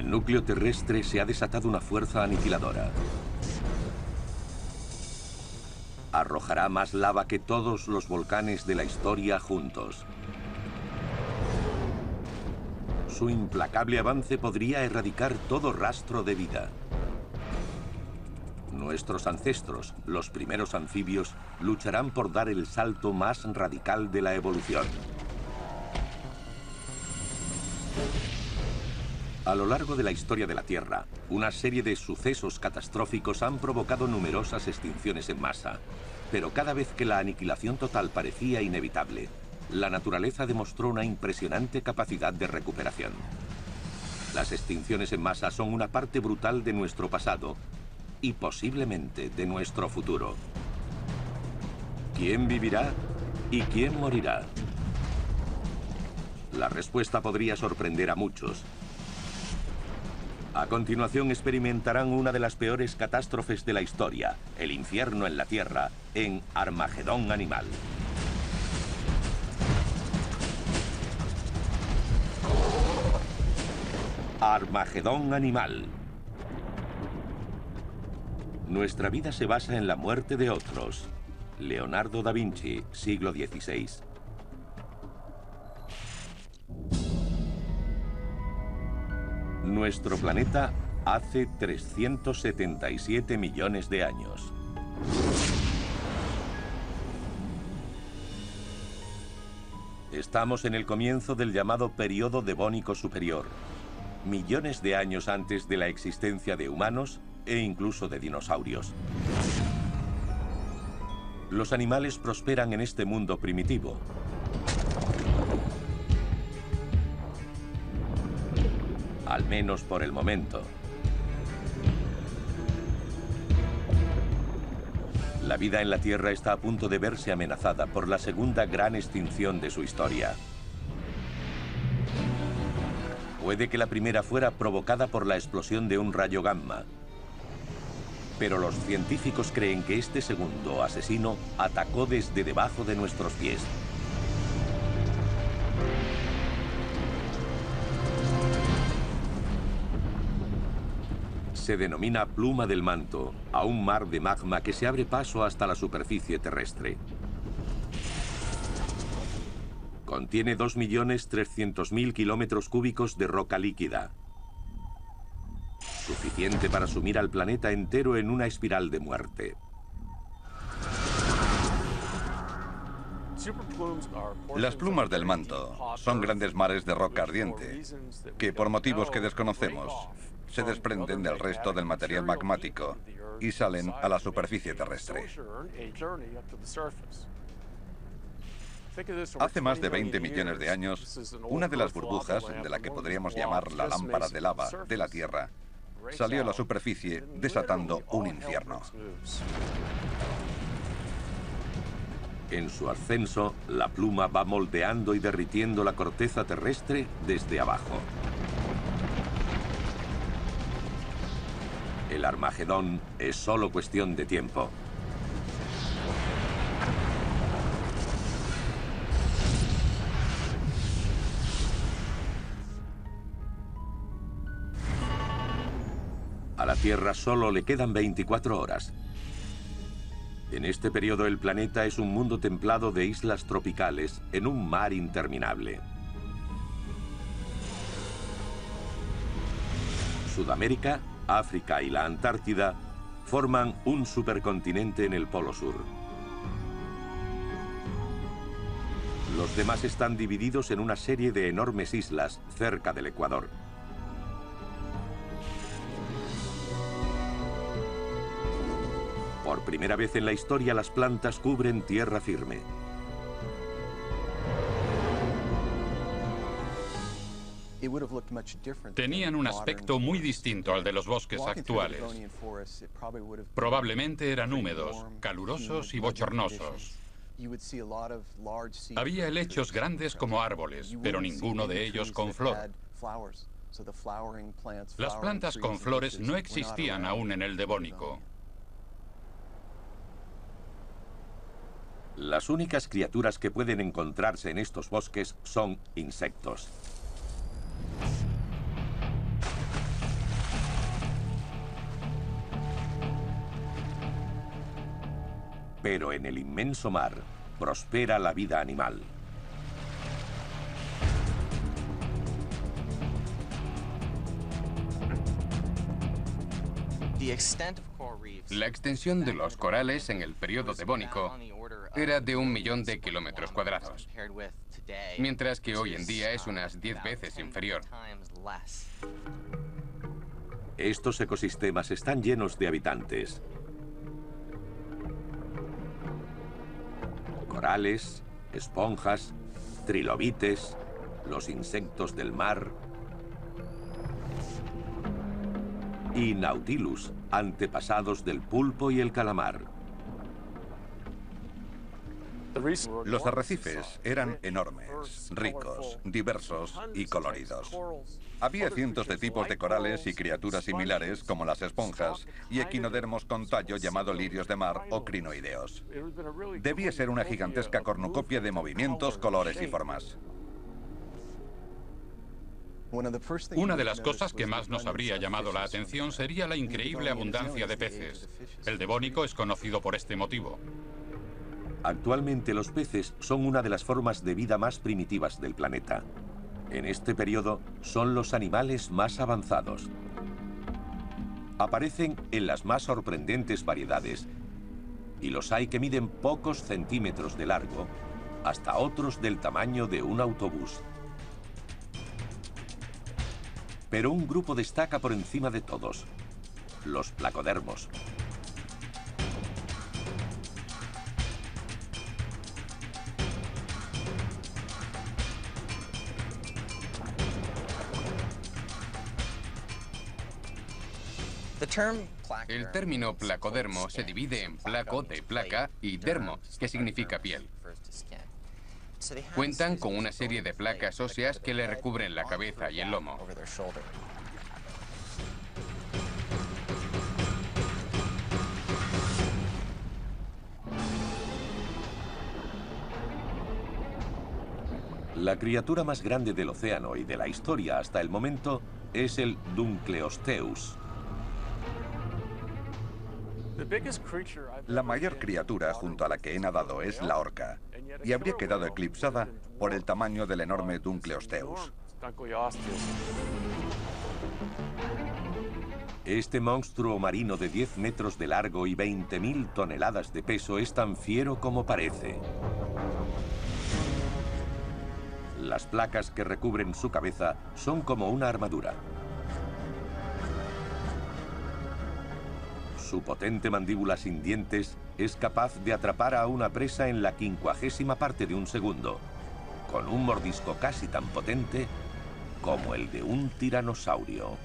el núcleo terrestre se ha desatado una fuerza aniquiladora. Arrojará más lava que todos los volcanes de la historia juntos. Su implacable avance podría erradicar todo rastro de vida. Nuestros ancestros, los primeros anfibios, lucharán por dar el salto más radical de la evolución. A lo largo de la historia de la Tierra, una serie de sucesos catastróficos han provocado numerosas extinciones en masa. Pero cada vez que la aniquilación total parecía inevitable, la naturaleza demostró una impresionante capacidad de recuperación. Las extinciones en masa son una parte brutal de nuestro pasado y posiblemente de nuestro futuro. ¿Quién vivirá y quién morirá? La respuesta podría sorprender a muchos. A continuación experimentarán una de las peores catástrofes de la historia, el infierno en la Tierra, en Armagedón Animal. Armagedón Animal. Nuestra vida se basa en la muerte de otros. Leonardo da Vinci, siglo XVI. Nuestro planeta hace 377 millones de años. Estamos en el comienzo del llamado Período Devónico Superior, millones de años antes de la existencia de humanos e incluso de dinosaurios. Los animales prosperan en este mundo primitivo. Al menos por el momento. La vida en la Tierra está a punto de verse amenazada por la segunda gran extinción de su historia. Puede que la primera fuera provocada por la explosión de un rayo gamma. Pero los científicos creen que este segundo asesino atacó desde debajo de nuestros pies. Se denomina pluma del manto a un mar de magma que se abre paso hasta la superficie terrestre. Contiene 2.300.000 kilómetros cúbicos de roca líquida, suficiente para sumir al planeta entero en una espiral de muerte. Las plumas del manto son grandes mares de roca ardiente que, por motivos que desconocemos, se desprenden del resto del material magmático y salen a la superficie terrestre. Hace más de 20 millones de años, una de las burbujas, de la que podríamos llamar la lámpara de lava de la Tierra, salió a la superficie desatando un infierno. En su ascenso, la pluma va moldeando y derritiendo la corteza terrestre desde abajo. El Armagedón es solo cuestión de tiempo. A la Tierra solo le quedan 24 horas. En este periodo el planeta es un mundo templado de islas tropicales en un mar interminable. Sudamérica, África y la Antártida forman un supercontinente en el Polo Sur. Los demás están divididos en una serie de enormes islas cerca del Ecuador. Por primera vez en la historia, las plantas cubren tierra firme. Tenían un aspecto muy distinto al de los bosques actuales. Probablemente eran húmedos, calurosos y bochornosos. Había helechos grandes como árboles, pero ninguno de ellos con flor. Las plantas con flores no existían aún en el Devónico. Las únicas criaturas que pueden encontrarse en estos bosques son insectos. Pero en el inmenso mar prospera la vida animal. La extensión de los corales en el periodo devónico era de 1 millón de kilómetros cuadrados, mientras que hoy en día es unas 10 veces inferior. Estos ecosistemas están llenos de habitantes. Corales, esponjas, trilobites, los insectos del mar y nautilus, antepasados del pulpo y el calamar. Los arrecifes eran enormes, ricos, diversos y coloridos. Había cientos de tipos de corales y criaturas similares como las esponjas y equinodermos con tallo llamado lirios de mar o crinoideos. Debía ser una gigantesca cornucopia de movimientos, colores y formas. Una de las cosas que más nos habría llamado la atención sería la increíble abundancia de peces. El Devónico es conocido por este motivo. Actualmente los peces son una de las formas de vida más primitivas del planeta. En este periodo son los animales más avanzados. Aparecen en las más sorprendentes variedades y los hay que miden pocos centímetros de largo hasta otros del tamaño de un autobús. Pero un grupo destaca por encima de todos: los placodermos. El término placodermo se divide en placo, de placa, y dermo, que significa piel. Cuentan con una serie de placas óseas que le recubren la cabeza y el lomo. La criatura más grande del océano y de la historia hasta el momento es el Dunkleosteus. La mayor criatura junto a la que he nadado es la orca, y habría quedado eclipsada por el tamaño del enorme Dunkleosteus. Este monstruo marino de 10 metros de largo y 20.000 toneladas de peso es tan fiero como parece. Las placas que recubren su cabeza son como una armadura. Su potente mandíbula sin dientes es capaz de atrapar a una presa en la 50ª parte de un segundo, con un mordisco casi tan potente como el de un tiranosaurio.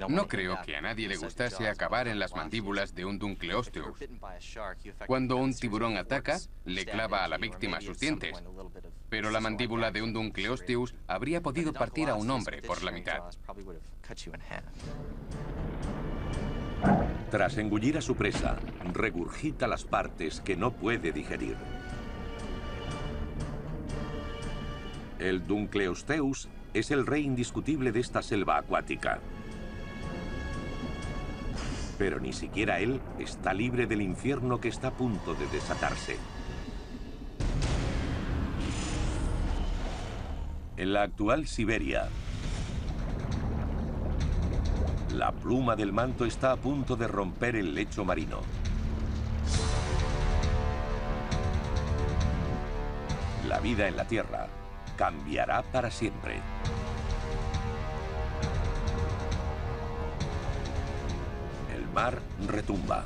No creo que a nadie le gustase acabar en las mandíbulas de un Dunkleosteus. Cuando un tiburón ataca, le clava a la víctima sus dientes. Pero la mandíbula de un Dunkleosteus habría podido partir a un hombre por la mitad. Tras engullir a su presa, regurgita las partes que no puede digerir. El Dunkleosteus es el rey indiscutible de esta selva acuática. Pero ni siquiera él está libre del infierno que está a punto de desatarse. En la actual Siberia, la pluma del manto está a punto de romper el lecho marino. La vida en la Tierra cambiará para siempre. El mar retumba.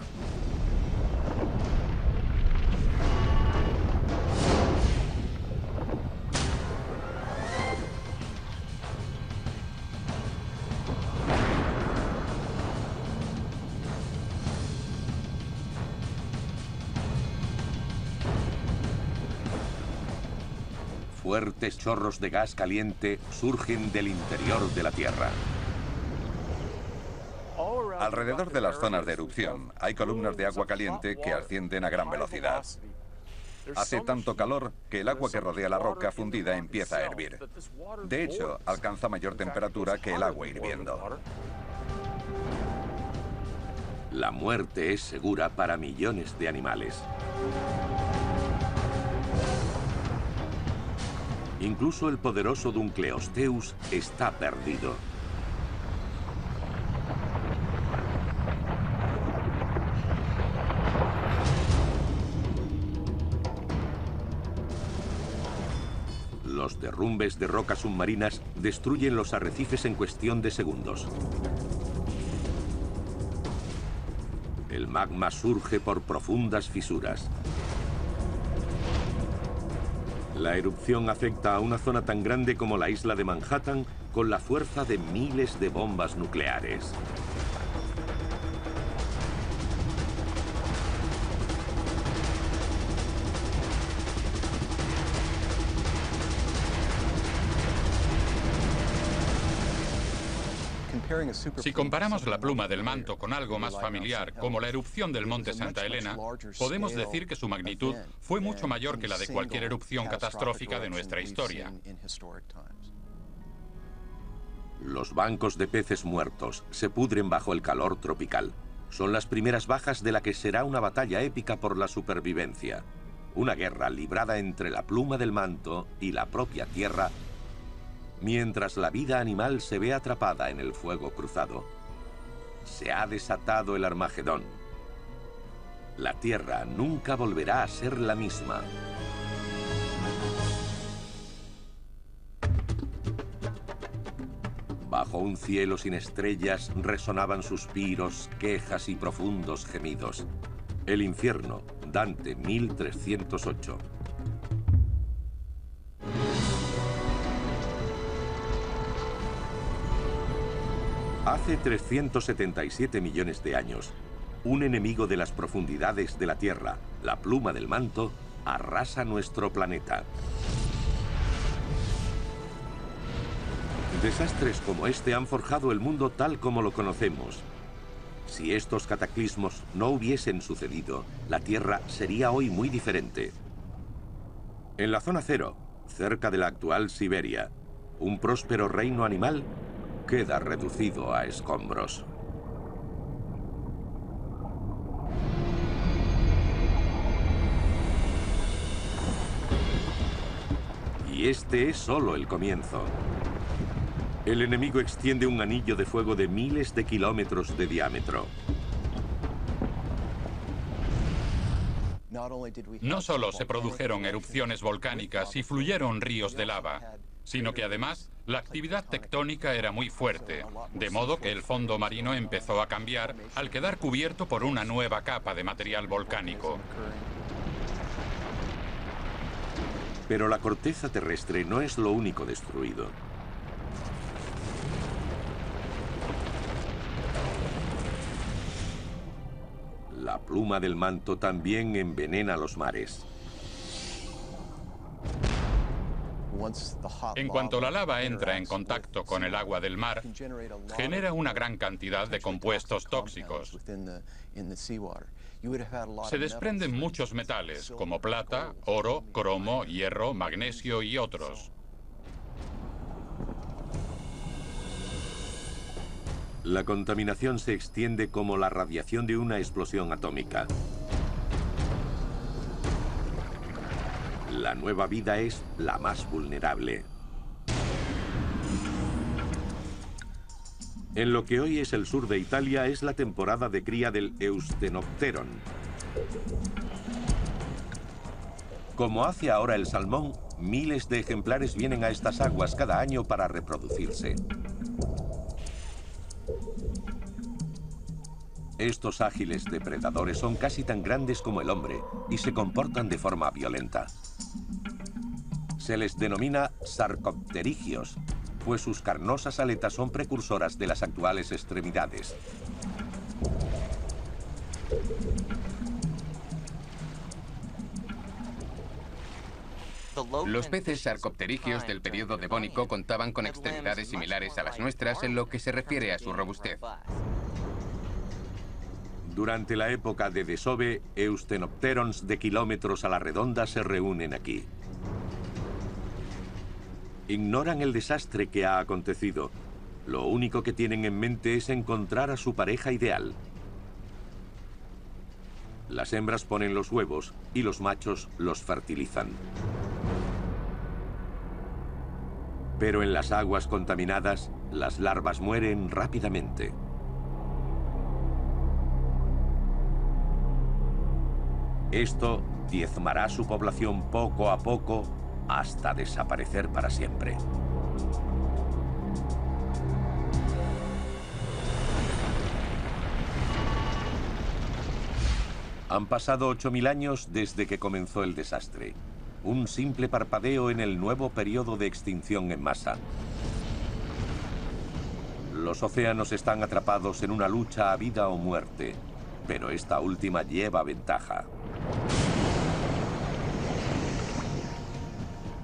Fuertes chorros de gas caliente surgen del interior de la Tierra. Alrededor de las zonas de erupción hay columnas de agua caliente que ascienden a gran velocidad. Hace tanto calor que el agua que rodea la roca fundida empieza a hervir. De hecho, alcanza mayor temperatura que el agua hirviendo. La muerte es segura para millones de animales. Incluso el poderoso Dunkleosteus está perdido. Los derrumbes de rocas submarinas destruyen los arrecifes en cuestión de segundos. El magma surge por profundas fisuras. La erupción afecta a una zona tan grande como la isla de Manhattan con la fuerza de miles de bombas nucleares. Si comparamos la pluma del manto con algo más familiar, como la erupción del monte Santa Elena, podemos decir que su magnitud fue mucho mayor que la de cualquier erupción catastrófica de nuestra historia. Los bancos de peces muertos se pudren bajo el calor tropical. Son las primeras bajas de la que será una batalla épica por la supervivencia. Una guerra librada entre la pluma del manto y la propia Tierra, mientras la vida animal se ve atrapada en el fuego cruzado. Se ha desatado el Armagedón. La Tierra nunca volverá a ser la misma. Bajo un cielo sin estrellas resonaban suspiros, quejas y profundos gemidos. El infierno, Dante 1308. Hace 377 millones de años, un enemigo de las profundidades de la Tierra, la pluma del manto, arrasa nuestro planeta. Desastres como este han forjado el mundo tal como lo conocemos. Si estos cataclismos no hubiesen sucedido, la Tierra sería hoy muy diferente. En la zona cero, cerca de la actual Siberia, un próspero reino animal queda reducido a escombros. Y este es solo el comienzo. El enemigo extiende un anillo de fuego de miles de kilómetros de diámetro. No solo se produjeron erupciones volcánicas y fluyeron ríos de lava, sino que además la actividad tectónica era muy fuerte, de modo que el fondo marino empezó a cambiar al quedar cubierto por una nueva capa de material volcánico. Pero la corteza terrestre no es lo único destruido. La pluma del manto también envenena los mares. En cuanto la lava entra en contacto con el agua del mar, genera una gran cantidad de compuestos tóxicos. Se desprenden muchos metales, como plata, oro, cromo, hierro, magnesio y otros. La contaminación se extiende como la radiación de una explosión atómica. La nueva vida es la más vulnerable. En lo que hoy es el sur de Italia es la temporada de cría del Eusthenopteron. Como hace ahora el salmón, miles de ejemplares vienen a estas aguas cada año para reproducirse. Estos ágiles depredadores son casi tan grandes como el hombre y se comportan de forma violenta. Se les denomina sarcopterigios, pues sus carnosas aletas son precursoras de las actuales extremidades. Los peces sarcopterigios del período devónico contaban con extremidades similares a las nuestras en lo que se refiere a su robustez. Durante la época de desove, Eusthenopterons de kilómetros a la redonda se reúnen aquí. Ignoran el desastre que ha acontecido. Lo único que tienen en mente es encontrar a su pareja ideal. Las hembras ponen los huevos y los machos los fertilizan. Pero en las aguas contaminadas, las larvas mueren rápidamente. Esto diezmará su población poco a poco hasta desaparecer para siempre. Han pasado 8000 años desde que comenzó el desastre. Un simple parpadeo en el nuevo periodo de extinción en masa. Los océanos están atrapados en una lucha a vida o muerte, pero esta última lleva ventaja.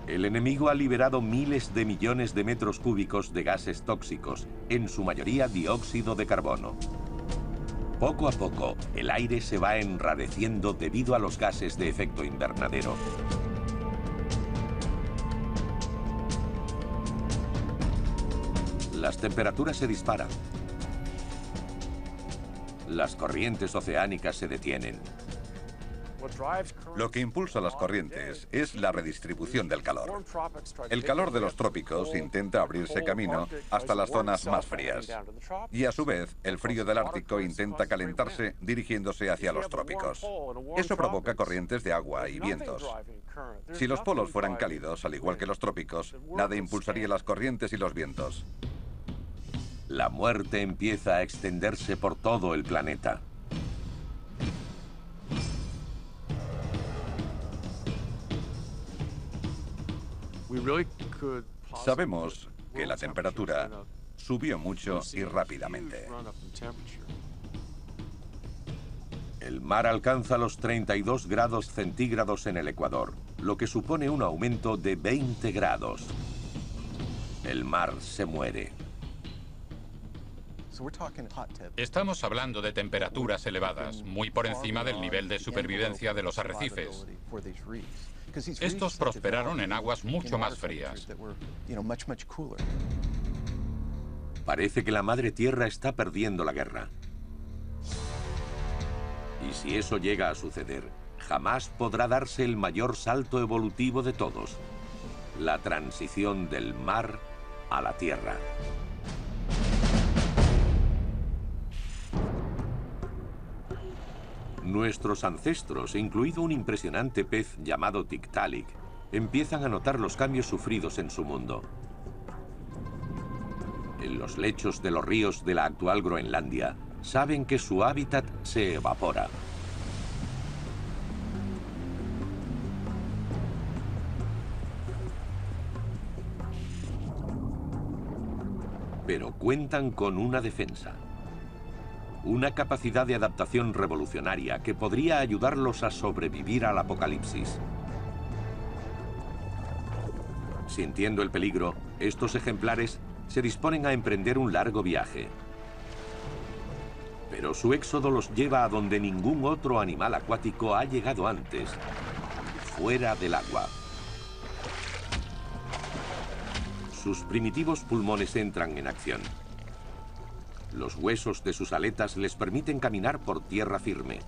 El enemigo ha liberado miles de millones de metros cúbicos de gases tóxicos, en su mayoría dióxido de carbono. Poco a poco, el aire se va enrareciendo debido a los gases de efecto invernadero. Las temperaturas se disparan. Las corrientes oceánicas se detienen. Lo que impulsa las corrientes es la redistribución del calor. El calor de los trópicos intenta abrirse camino hasta las zonas más frías. Y a su vez, el frío del Ártico intenta calentarse dirigiéndose hacia los trópicos. Eso provoca corrientes de agua y vientos. Si los polos fueran cálidos, al igual que los trópicos, nada impulsaría las corrientes y los vientos. La muerte empieza a extenderse por todo el planeta. Sabemos que la temperatura subió mucho y rápidamente. El mar alcanza los 32 grados centígrados en el Ecuador, lo que supone un aumento de 20 grados. El mar se muere. Estamos hablando de temperaturas elevadas, muy por encima del nivel de supervivencia de los arrecifes. Estos prosperaron en aguas mucho más frías. Parece que la madre tierra está perdiendo la guerra. Y si eso llega a suceder, jamás podrá darse el mayor salto evolutivo de todos: la transición del mar a la tierra. Nuestros ancestros, incluido un impresionante pez llamado Tiktaalik, empiezan a notar los cambios sufridos en su mundo. En los lechos de los ríos de la actual Groenlandia, saben que su hábitat se evapora. Pero cuentan con una defensa. Una capacidad de adaptación revolucionaria que podría ayudarlos a sobrevivir al apocalipsis. Sintiendo el peligro, estos ejemplares se disponen a emprender un largo viaje. Pero su éxodo los lleva a donde ningún otro animal acuático ha llegado antes: fuera del agua. Sus primitivos pulmones entran en acción. Los huesos de sus aletas les permiten caminar por tierra firme.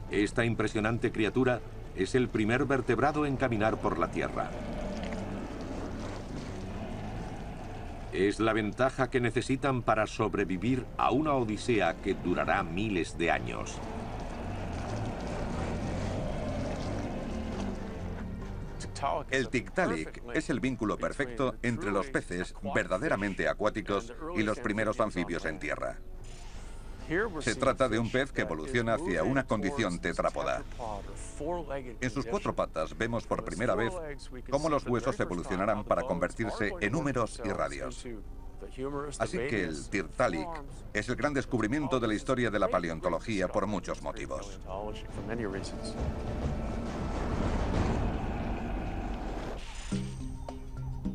Esta impresionante criatura es el primer vertebrado en caminar por la tierra. Es la ventaja que necesitan para sobrevivir a una odisea que durará miles de años. El Tiktaalik es el vínculo perfecto entre los peces verdaderamente acuáticos y los primeros anfibios en tierra. Se trata de un pez que evoluciona hacia una condición tetrápoda. En sus 4 patas vemos por primera vez cómo los huesos evolucionarán para convertirse en húmeros y radios. Así que el Tiktaalik es el gran descubrimiento de la historia de la paleontología por muchos motivos.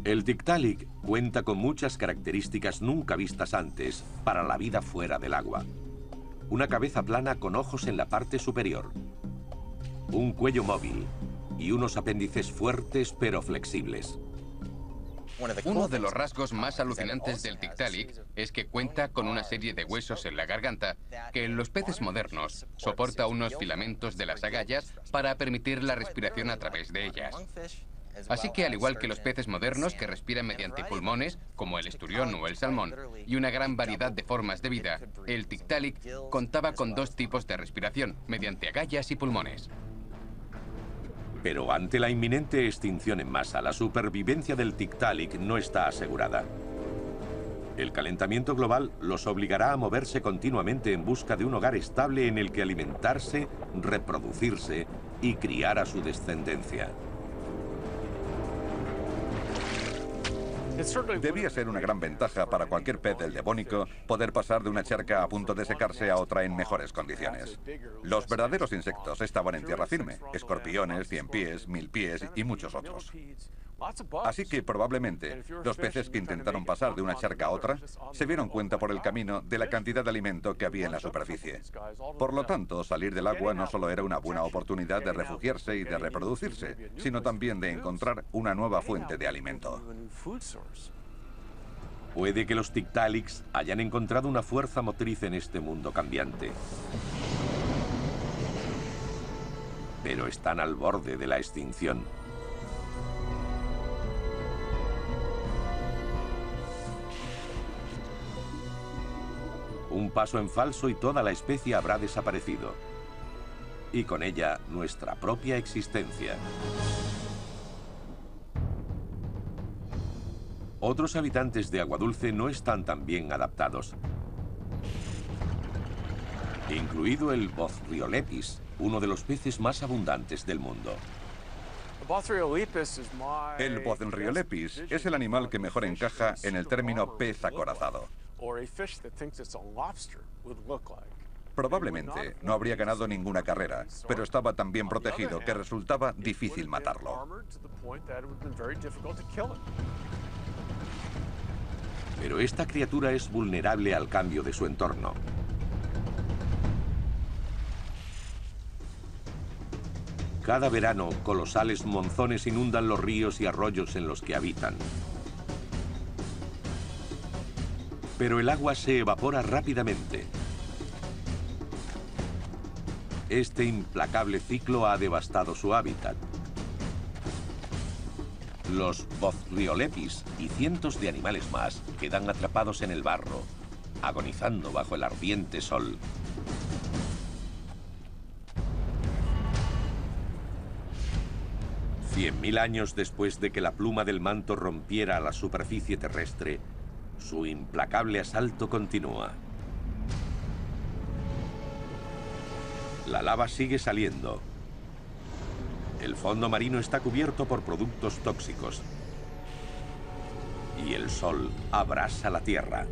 El Tiktaalik cuenta con muchas características nunca vistas antes para la vida fuera del agua. Una cabeza plana con ojos en la parte superior, un cuello móvil y unos apéndices fuertes pero flexibles. Uno de los rasgos más alucinantes del Tiktaalik es que cuenta con una serie de huesos en la garganta que en los peces modernos soporta unos filamentos de las agallas para permitir la respiración a través de ellas. Así que al igual que los peces modernos que respiran mediante pulmones, como el esturión o el salmón, y una gran variedad de formas de vida, el Tiktaalik contaba con dos tipos de respiración, mediante agallas y pulmones. Pero ante la inminente extinción en masa, la supervivencia del Tiktaalik no está asegurada. El calentamiento global los obligará a moverse continuamente en busca de un hogar estable en el que alimentarse, reproducirse y criar a su descendencia. Debía ser una gran ventaja para cualquier pez del Devónico poder pasar de una charca a punto de secarse a otra en mejores condiciones. Los verdaderos insectos estaban en tierra firme: escorpiones, ciempiés, milpiés y muchos otros. Así que probablemente los peces que intentaron pasar de una charca a otra se dieron cuenta por el camino de la cantidad de alimento que había en la superficie. Por lo tanto, salir del agua no solo era una buena oportunidad de refugiarse y de reproducirse, sino también de encontrar una nueva fuente de alimento. Puede que los Tiktaaliks hayan encontrado una fuerza motriz en este mundo cambiante. Pero están al borde de la extinción. Un paso en falso y toda la especie habrá desaparecido. Y con ella, nuestra propia existencia. Otros habitantes de Agua Dulce no están tan bien adaptados. Incluido el Bothriolepis, uno de los peces más abundantes del mundo. El Bothriolepis es el animal que mejor encaja en el término pez acorazado. Probablemente no habría ganado ninguna carrera, pero estaba tan bien protegido que resultaba difícil matarlo. Pero esta criatura es vulnerable al cambio de su entorno. Cada verano, colosales monzones inundan los ríos y arroyos en los que habitan. Pero el agua se evapora rápidamente. Este implacable ciclo ha devastado su hábitat. Los Bothriolepis y cientos de animales más quedan atrapados en el barro, agonizando bajo el ardiente sol. $100.000 años después de que la pluma del manto rompiera la superficie terrestre, su implacable asalto continúa. La lava sigue saliendo. El fondo marino está cubierto por productos tóxicos. Y el sol abrasa la tierra.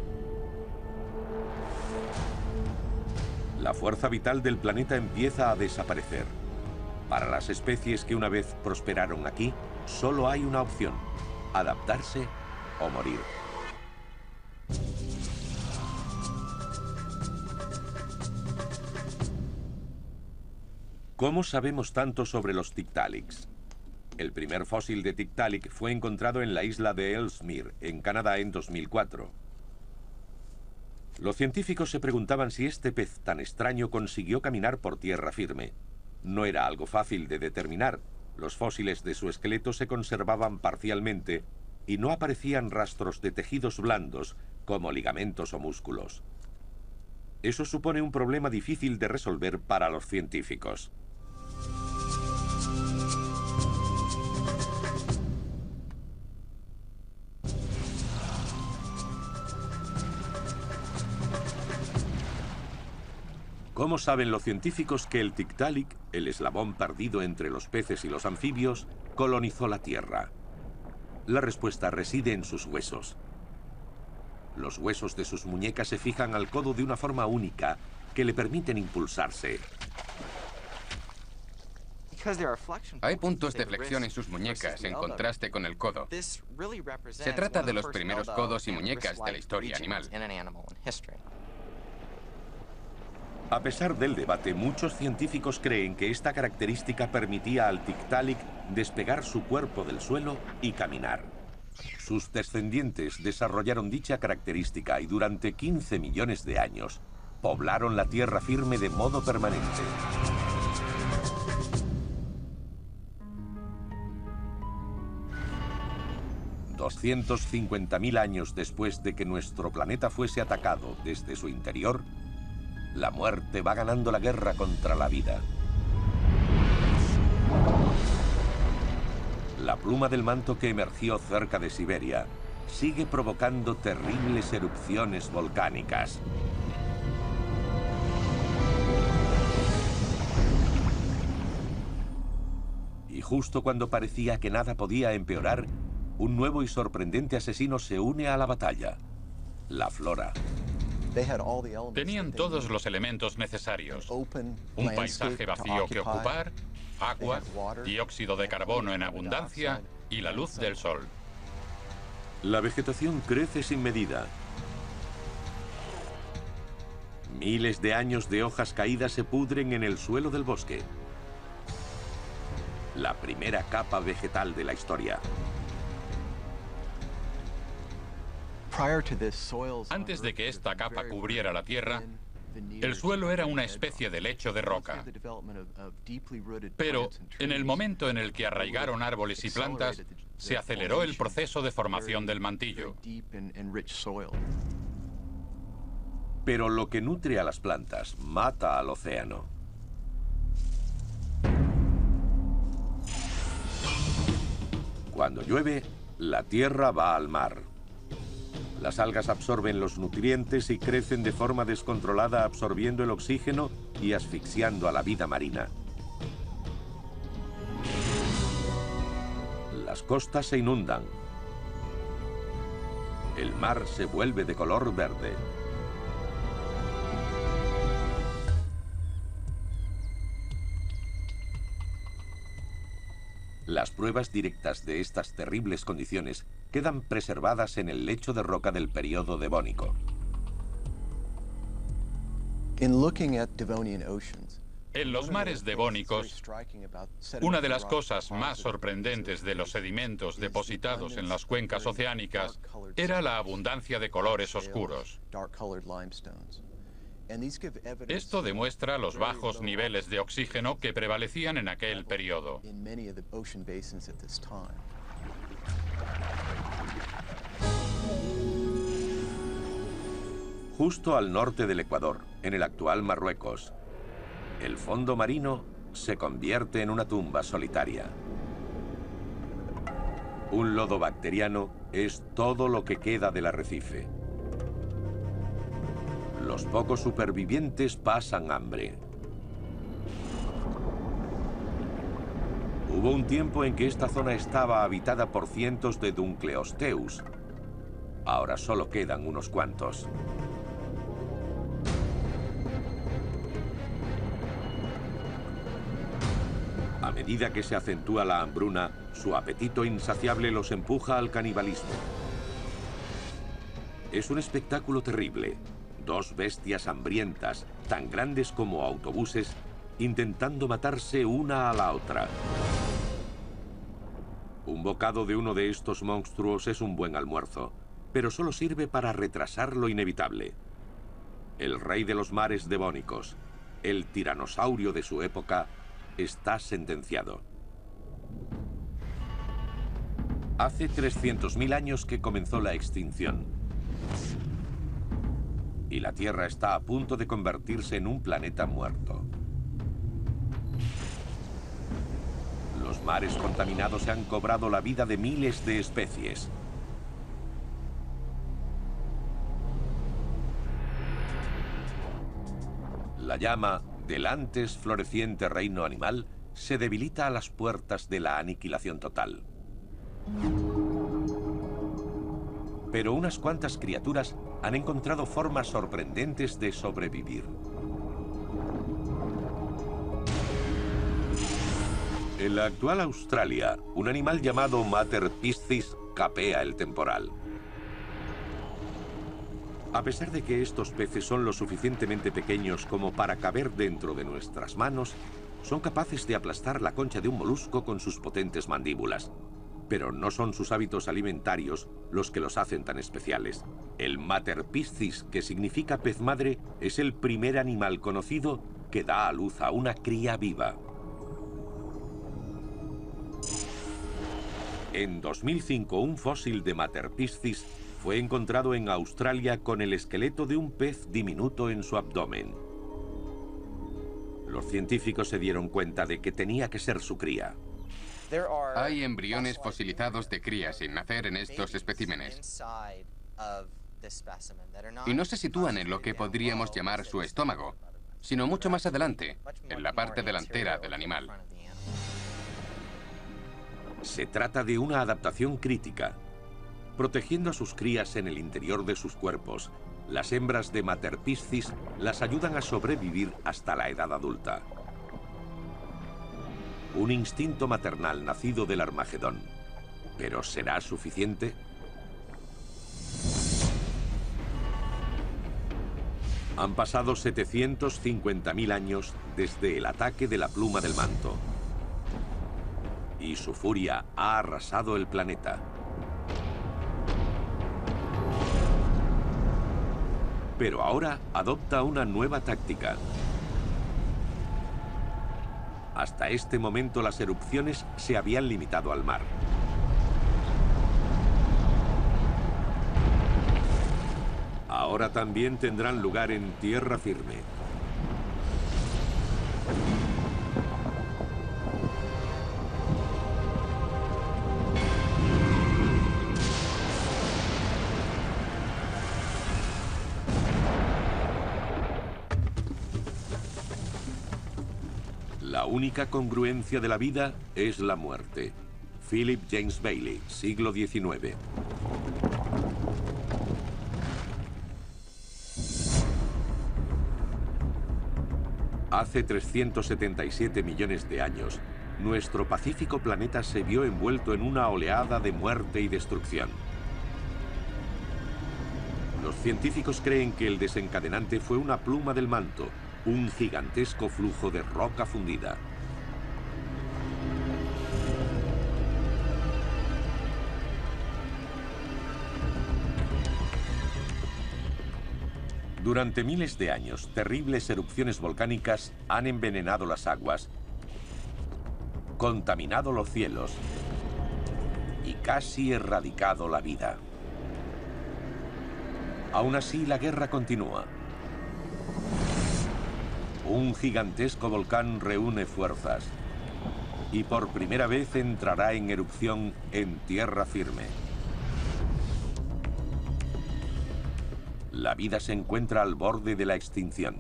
La fuerza vital del planeta empieza a desaparecer. Para las especies que una vez prosperaron aquí, solo hay una opción: adaptarse o morir. ¿Cómo sabemos tanto sobre los Tiktaaliks? El primer fósil de Tiktaalik fue encontrado en la isla de Ellesmere, en Canadá, en 2004. Los científicos se preguntaban si este pez tan extraño consiguió caminar por tierra firme. No era algo fácil de determinar. Los fósiles de su esqueleto se conservaban parcialmente y no aparecían rastros de tejidos blandos, como ligamentos o músculos. Eso supone un problema difícil de resolver para los científicos. ¿Cómo saben los científicos que el Tiktaalik, el eslabón perdido entre los peces y los anfibios, colonizó la Tierra? La respuesta reside en sus huesos. Los huesos de sus muñecas se fijan al codo de una forma única que le permiten impulsarse. Hay puntos de flexión en sus muñecas, en contraste con el codo. Se trata de los primeros codos y muñecas de la historia animal. A pesar del debate, muchos científicos creen que esta característica permitía al Tiktaalik despegar su cuerpo del suelo y caminar. Sus descendientes desarrollaron dicha característica y durante 15 millones de años poblaron la tierra firme de modo permanente. $250.000 años después de que nuestro planeta fuese atacado desde su interior, la muerte va ganando la guerra contra la vida. La pluma del manto que emergió cerca de Siberia sigue provocando terribles erupciones volcánicas. Y justo cuando parecía que nada podía empeorar, un nuevo y sorprendente asesino se une a la batalla: la flora. Tenían todos los elementos necesarios: un paisaje vacío que ocupar, agua, dióxido de carbono en abundancia y la luz del sol. La vegetación crece sin medida. Miles de años de hojas caídas se pudren en el suelo del bosque. La primera capa vegetal de la historia. Antes de que esta capa cubriera la tierra, el suelo era una especie de lecho de roca. Pero en el momento en el que arraigaron árboles y plantas, se aceleró el proceso de formación del mantillo. Pero lo que nutre a las plantas mata al océano. Cuando llueve, la tierra va al mar. Las algas absorben los nutrientes y crecen de forma descontrolada, absorbiendo el oxígeno y asfixiando a la vida marina. Las costas se inundan. El mar se vuelve de color verde. Las pruebas directas de estas terribles condiciones quedan preservadas en el lecho de roca del período devónico. En los mares devónicos, una de las cosas más sorprendentes de los sedimentos depositados en las cuencas oceánicas era la abundancia de colores oscuros. Esto demuestra los bajos niveles de oxígeno que prevalecían en aquel periodo. Justo al norte del Ecuador, en el actual Marruecos, el fondo marino se convierte en una tumba solitaria. Un lodo bacteriano es todo lo que queda del arrecife. Los pocos supervivientes pasan hambre. Hubo un tiempo en que esta zona estaba habitada por cientos de Dunkleosteus. Ahora solo quedan unos cuantos. A medida que se acentúa la hambruna, su apetito insaciable los empuja al canibalismo. Es un espectáculo terrible. Dos bestias hambrientas, tan grandes como autobuses, intentando matarse una a la otra. Un bocado de uno de estos monstruos es un buen almuerzo, pero solo sirve para retrasar lo inevitable. El rey de los mares devónicos, el tiranosaurio de su época, está sentenciado. Hace 300.000 años que comenzó la extinción. Y la Tierra está a punto de convertirse en un planeta muerto. Los mares contaminados se han cobrado la vida de miles de especies. La llama del antes floreciente reino animal se debilita a las puertas de la aniquilación total. Pero unas cuantas criaturas han encontrado formas sorprendentes de sobrevivir. En la actual Australia, un animal llamado Mater piscis capea el temporal. A pesar de que estos peces son lo suficientemente pequeños como para caber dentro de nuestras manos, son capaces de aplastar la concha de un molusco con sus potentes mandíbulas. Pero no son sus hábitos alimentarios los que los hacen tan especiales. El Materpiscis, que significa pez madre, es el primer animal conocido que da a luz a una cría viva. En 2005, un fósil de Materpiscis fue encontrado en Australia con el esqueleto de un pez diminuto en su abdomen. Los científicos se dieron cuenta de que tenía que ser su cría. Hay embriones fosilizados de crías sin nacer en estos especímenes. Y no se sitúan en lo que podríamos llamar su estómago, sino mucho más adelante, en la parte delantera del animal. Se trata de una adaptación crítica. Protegiendo a sus crías en el interior de sus cuerpos, las hembras de Materpiscis las ayudan a sobrevivir hasta la edad adulta. Un instinto maternal nacido del Armagedón. ¿Pero será suficiente? Han pasado 750.000 años desde el ataque de la pluma del manto. Y su furia ha arrasado el planeta. Pero ahora adopta una nueva táctica. Hasta este momento las erupciones se habían limitado al mar. Ahora también tendrán lugar en tierra firme. La única congruencia de la vida es la muerte. Philip James Bailey, siglo XIX. Hace 377 millones de años, nuestro pacífico planeta se vio envuelto en una oleada de muerte y destrucción. Los científicos creen que el desencadenante fue una pluma del manto, un gigantesco flujo de roca fundida. Durante miles de años, terribles erupciones volcánicas han envenenado las aguas, contaminado los cielos y casi erradicado la vida. Aún así, la guerra continúa. Un gigantesco volcán reúne fuerzas y por primera vez entrará en erupción en tierra firme. La vida se encuentra al borde de la extinción.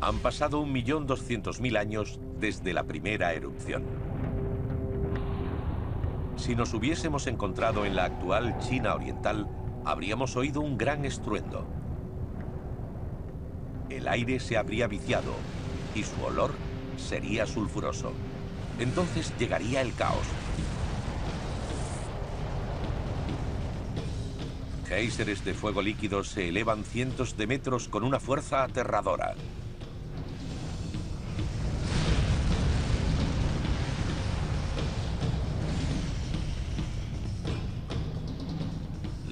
Han pasado 1.200.000 años desde la primera erupción. Si nos hubiésemos encontrado en la actual China oriental, habríamos oído un gran estruendo. El aire se habría viciado y su olor sería sulfuroso. Entonces llegaría el caos. Géiseres de fuego líquido se elevan cientos de metros con una fuerza aterradora.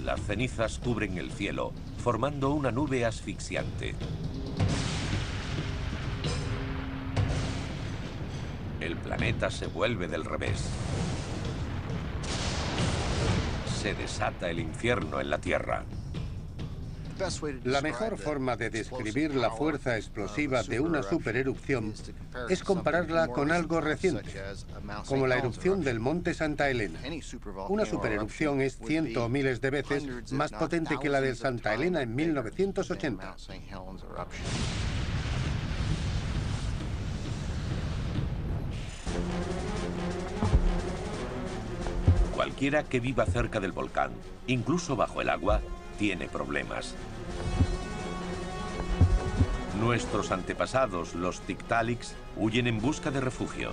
Las cenizas cubren el cielo, formando una nube asfixiante. El planeta se vuelve del revés. Se desata el infierno en la Tierra. La mejor forma de describir la fuerza explosiva de una supererupción es compararla con algo reciente, como la erupción del monte Santa Elena. Una supererupción es cientos o miles de veces más potente que la de Santa Elena en 1980. Cualquiera que viva cerca del volcán, incluso bajo el agua, tiene problemas. Nuestros antepasados, los Tiktaaliks, huyen en busca de refugio.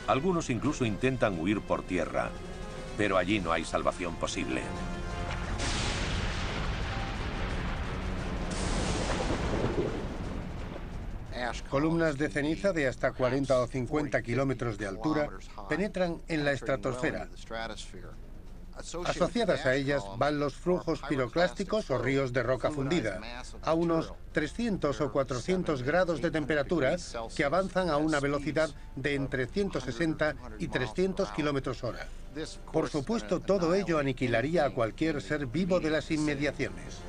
Algunos incluso intentan huir por tierra, pero allí no hay salvación posible. Columnas de ceniza de hasta 40 o 50 kilómetros de altura penetran en la estratosfera. Asociadas a ellas van los flujos piroclásticos o ríos de roca fundida, a unos 300 o 400 grados de temperatura, que avanzan a una velocidad de entre 160 y 300 kilómetros hora. Por supuesto, todo ello aniquilaría a cualquier ser vivo de las inmediaciones.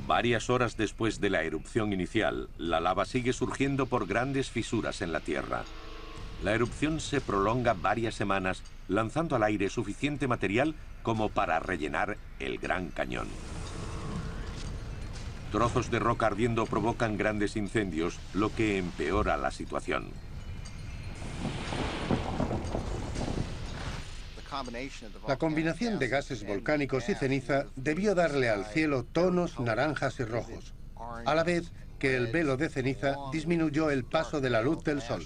Varias horas después de la erupción inicial, la lava sigue surgiendo por grandes fisuras en la Tierra. La erupción se prolonga varias semanas, lanzando al aire suficiente material como para rellenar el Gran Cañón. Trozos de roca ardiendo provocan grandes incendios, lo que empeora la situación. La combinación de gases volcánicos y ceniza debió darle al cielo tonos naranjas y rojos, a la vez que el velo de ceniza disminuyó el paso de la luz del sol.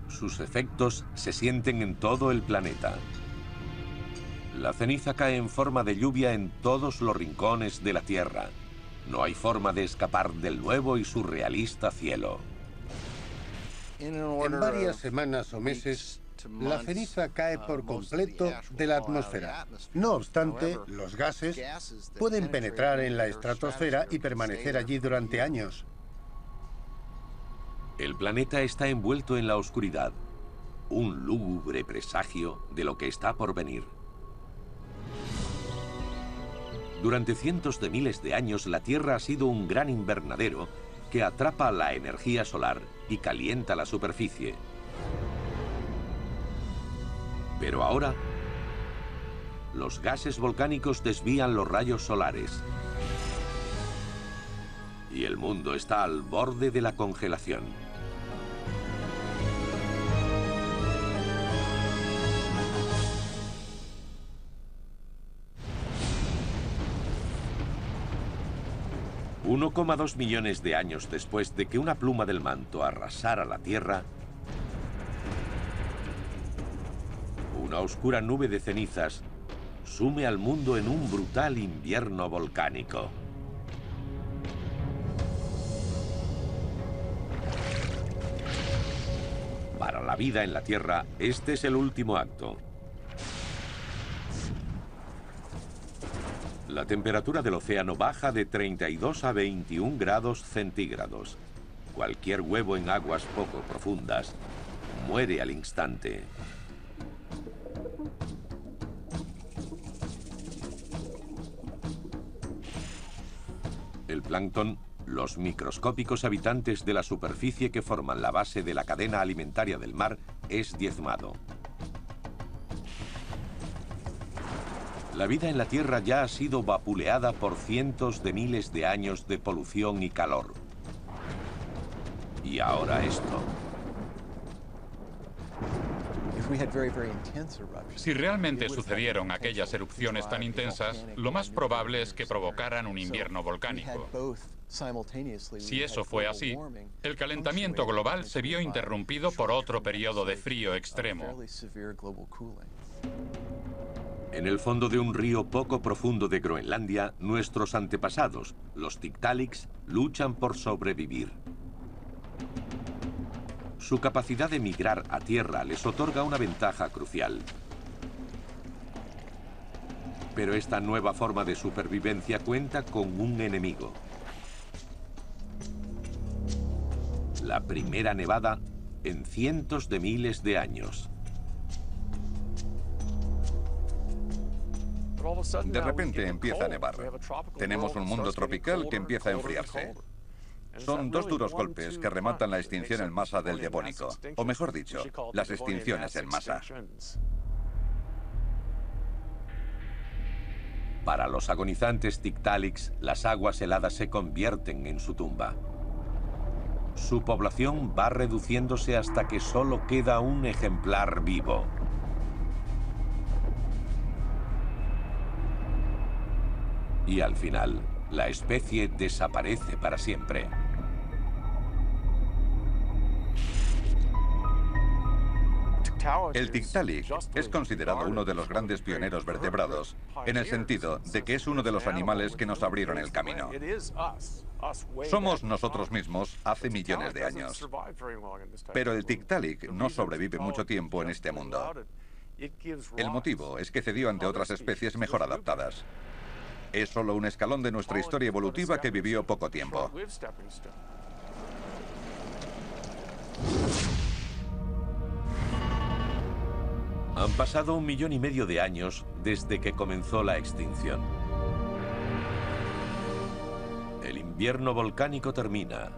Sus efectos se sienten en todo el planeta. La ceniza cae en forma de lluvia en todos los rincones de la Tierra. No hay forma de escapar del nuevo y surrealista cielo. En varias semanas o meses, la ceniza cae por completo de la atmósfera. No obstante, los gases pueden penetrar en la estratosfera y permanecer allí durante años. El planeta está envuelto en la oscuridad, un lúgubre presagio de lo que está por venir. Durante cientos de miles de años, la Tierra ha sido un gran invernadero que atrapa la energía solar y calienta la superficie. Pero ahora, los gases volcánicos desvían los rayos solares y el mundo está al borde de la congelación. $1,2 millones de años después de que una pluma del manto arrasara la Tierra, una oscura nube de cenizas sume al mundo en un brutal invierno volcánico. Para la vida en la Tierra, este es el último acto. La temperatura del océano baja de 32 a 21 grados centígrados. Cualquier huevo en aguas poco profundas muere al instante. El plancton, los microscópicos habitantes de la superficie que forman la base de la cadena alimentaria del mar, es diezmado. La vida en la Tierra ya ha sido vapuleada por cientos de miles de años de polución y calor. Y ahora esto. Si realmente sucedieron aquellas erupciones tan intensas, lo más probable es que provocaran un invierno volcánico. Si eso fue así, el calentamiento global se vio interrumpido por otro periodo de frío extremo. En el fondo de un río poco profundo de Groenlandia, nuestros antepasados, los Tiktaaliks, luchan por sobrevivir. Su capacidad de migrar a tierra les otorga una ventaja crucial. Pero esta nueva forma de supervivencia cuenta con un enemigo. La primera nevada en cientos de miles de años. De repente empieza a nevar. Tenemos un mundo tropical que empieza a enfriarse. Son dos duros golpes que rematan la extinción en masa del Devónico, o mejor dicho, las extinciones en masa. Para los agonizantes Tiktaaliks, las aguas heladas se convierten en su tumba. Su población va reduciéndose hasta que solo queda un ejemplar vivo. Y al final, la especie desaparece para siempre. El Tiktaalik es considerado uno de los grandes pioneros vertebrados, en el sentido de que es uno de los animales que nos abrieron el camino. Somos nosotros mismos hace millones de años. Pero el Tiktaalik no sobrevive mucho tiempo en este mundo. El motivo es que cedió ante otras especies mejor adaptadas. Es solo un escalón de nuestra historia evolutiva que vivió poco tiempo. Han pasado 1,5 millones de años desde que comenzó la extinción. El invierno volcánico termina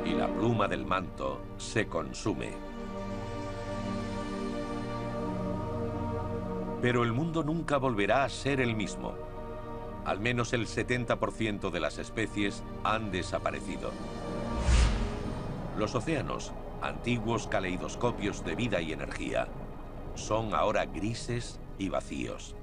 y la pluma del manto se consume. Pero el mundo nunca volverá a ser el mismo. Al menos el 70% de las especies han desaparecido. Los océanos, antiguos caleidoscopios de vida y energía, son ahora grises y vacíos.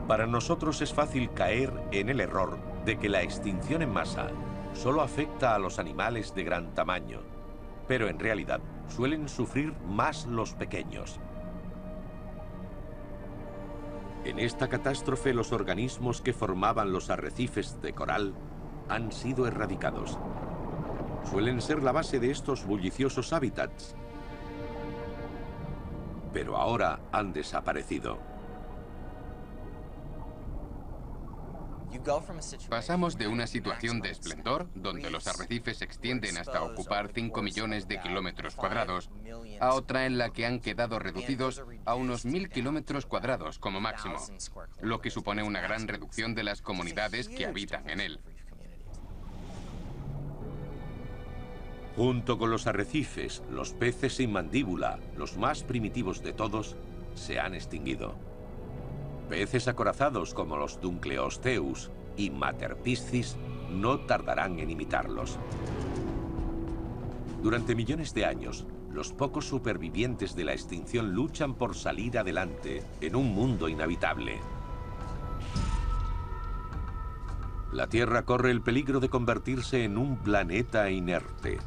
Para nosotros es fácil caer en el error de que la extinción en masa solo afecta a los animales de gran tamaño, pero en realidad suelen sufrir más los pequeños. En esta catástrofe, los organismos que formaban los arrecifes de coral han sido erradicados. Suelen ser la base de estos bulliciosos hábitats, pero ahora han desaparecido. Pasamos de una situación de esplendor, donde los arrecifes se extienden hasta ocupar 5 millones de kilómetros cuadrados, a otra en la que han quedado reducidos a unos 1.000 kilómetros cuadrados como máximo, lo que supone una gran reducción de las comunidades que habitan en él. Junto con los arrecifes, los peces sin mandíbula, los más primitivos de todos, se han extinguido. Peces acorazados como los Dunkleosteus y Materpiscis no tardarán en imitarlos. Durante millones de años, los pocos supervivientes de la extinción luchan por salir adelante en un mundo inhabitable. La Tierra corre el peligro de convertirse en un planeta inerte.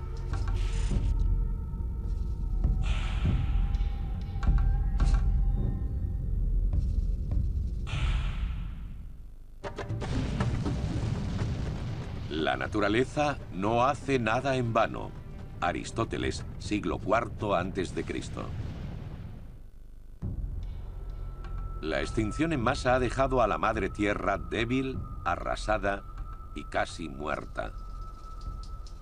La naturaleza no hace nada en vano. Aristóteles, siglo IV a.C. La extinción en masa ha dejado a la madre tierra débil, arrasada y casi muerta.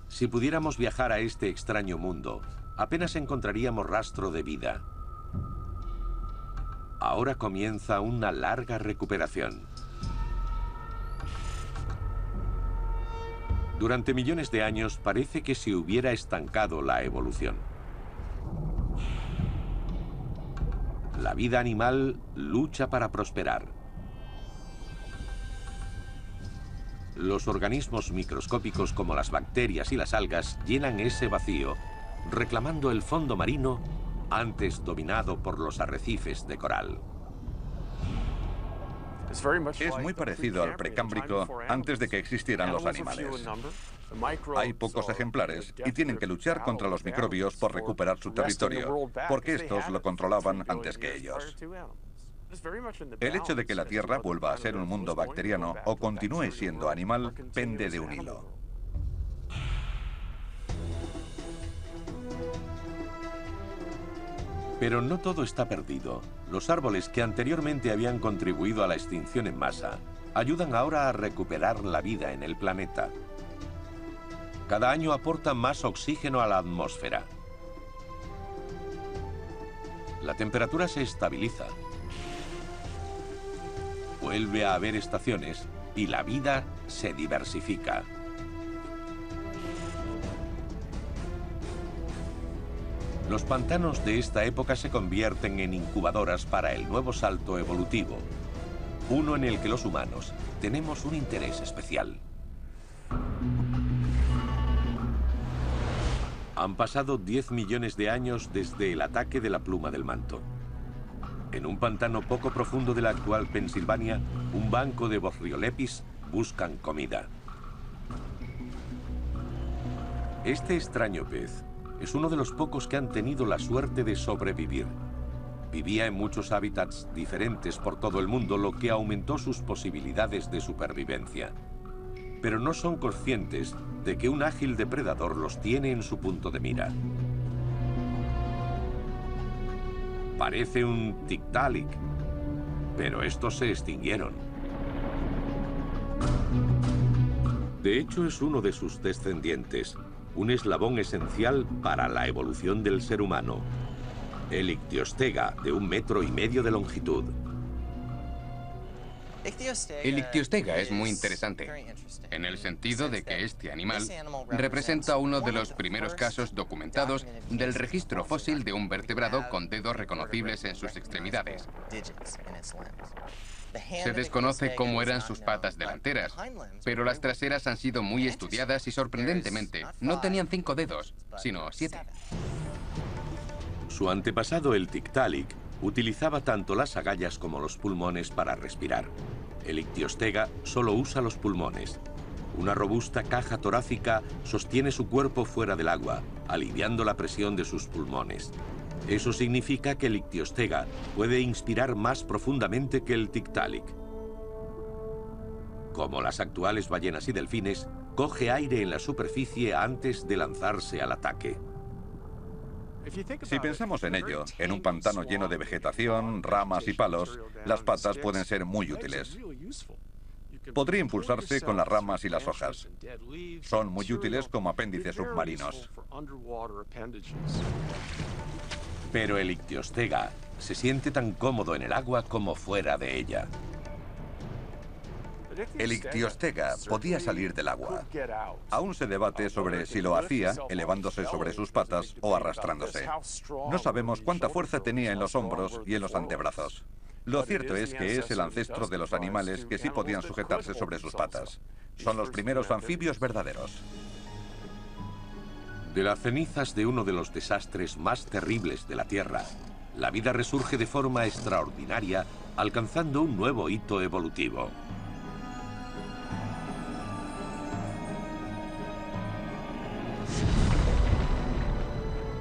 Si pudiéramos viajar a este extraño mundo, apenas encontraríamos rastro de vida. Ahora comienza una larga recuperación. Durante millones de años parece que se hubiera estancado la evolución. La vida animal lucha para prosperar. Los organismos microscópicos como las bacterias y las algas llenan ese vacío, reclamando el fondo marino antes dominado por los arrecifes de coral. Es muy parecido al precámbrico antes de que existieran los animales. Hay pocos ejemplares y tienen que luchar contra los microbios por recuperar su territorio, porque estos lo controlaban antes que ellos. El hecho de que la Tierra vuelva a ser un mundo bacteriano o continúe siendo animal pende de un hilo. Pero no todo está perdido. Los árboles que anteriormente habían contribuido a la extinción en masa ayudan ahora a recuperar la vida en el planeta. Cada año aportan más oxígeno a la atmósfera. La temperatura se estabiliza. Vuelve a haber estaciones y la vida se diversifica. Los pantanos de esta época se convierten en incubadoras para el nuevo salto evolutivo, uno en el que los humanos tenemos un interés especial. Han pasado 10 millones de años desde el ataque de la pluma del manto. En un pantano poco profundo de la actual Pensilvania, un banco de Boreolepis buscan comida. Este extraño pez es uno de los pocos que han tenido la suerte de sobrevivir. Vivía en muchos hábitats diferentes por todo el mundo, lo que aumentó sus posibilidades de supervivencia. Pero no son conscientes de que un ágil depredador los tiene en su punto de mira. Parece un Tiktaalik, pero estos se extinguieron. De hecho, es uno de sus descendientes, un eslabón esencial para la evolución del ser humano. El Ictiostega, de 1,5 metros de longitud. El Ictiostega es muy interesante, en el sentido de que este animal representa uno de los primeros casos documentados del registro fósil de un vertebrado con dedos reconocibles en sus extremidades. Se desconoce cómo eran sus patas delanteras, pero las traseras han sido muy estudiadas y sorprendentemente no tenían 5 dedos, sino 7. Su antepasado, el Tiktaalik, utilizaba tanto las agallas como los pulmones para respirar. El Ictiostega solo usa los pulmones. Una robusta caja torácica sostiene su cuerpo fuera del agua, aliviando la presión de sus pulmones. Eso significa que el Ictiostega puede inspirar más profundamente que el Tiktaalik. Como las actuales ballenas y delfines, coge aire en la superficie antes de lanzarse al ataque. Si pensamos en ello, en un pantano lleno de vegetación, ramas y palos, las patas pueden ser muy útiles. Podría impulsarse con las ramas y las hojas. Son muy útiles como apéndices submarinos. Pero el Ictiostega se siente tan cómodo en el agua como fuera de ella. El Ictiostega podía salir del agua. Aún se debate sobre si lo hacía elevándose sobre sus patas o arrastrándose. No sabemos cuánta fuerza tenía en los hombros y en los antebrazos. Lo cierto es que es el ancestro de los animales que sí podían sujetarse sobre sus patas. Son los primeros anfibios verdaderos. De las cenizas de uno de los desastres más terribles de la Tierra, la vida resurge de forma extraordinaria, alcanzando un nuevo hito evolutivo.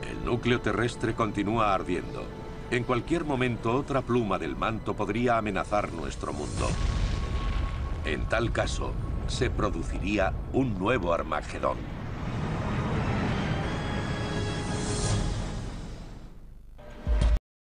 El núcleo terrestre continúa ardiendo. En cualquier momento, otra pluma del manto podría amenazar nuestro mundo. En tal caso, se produciría un nuevo Armagedón.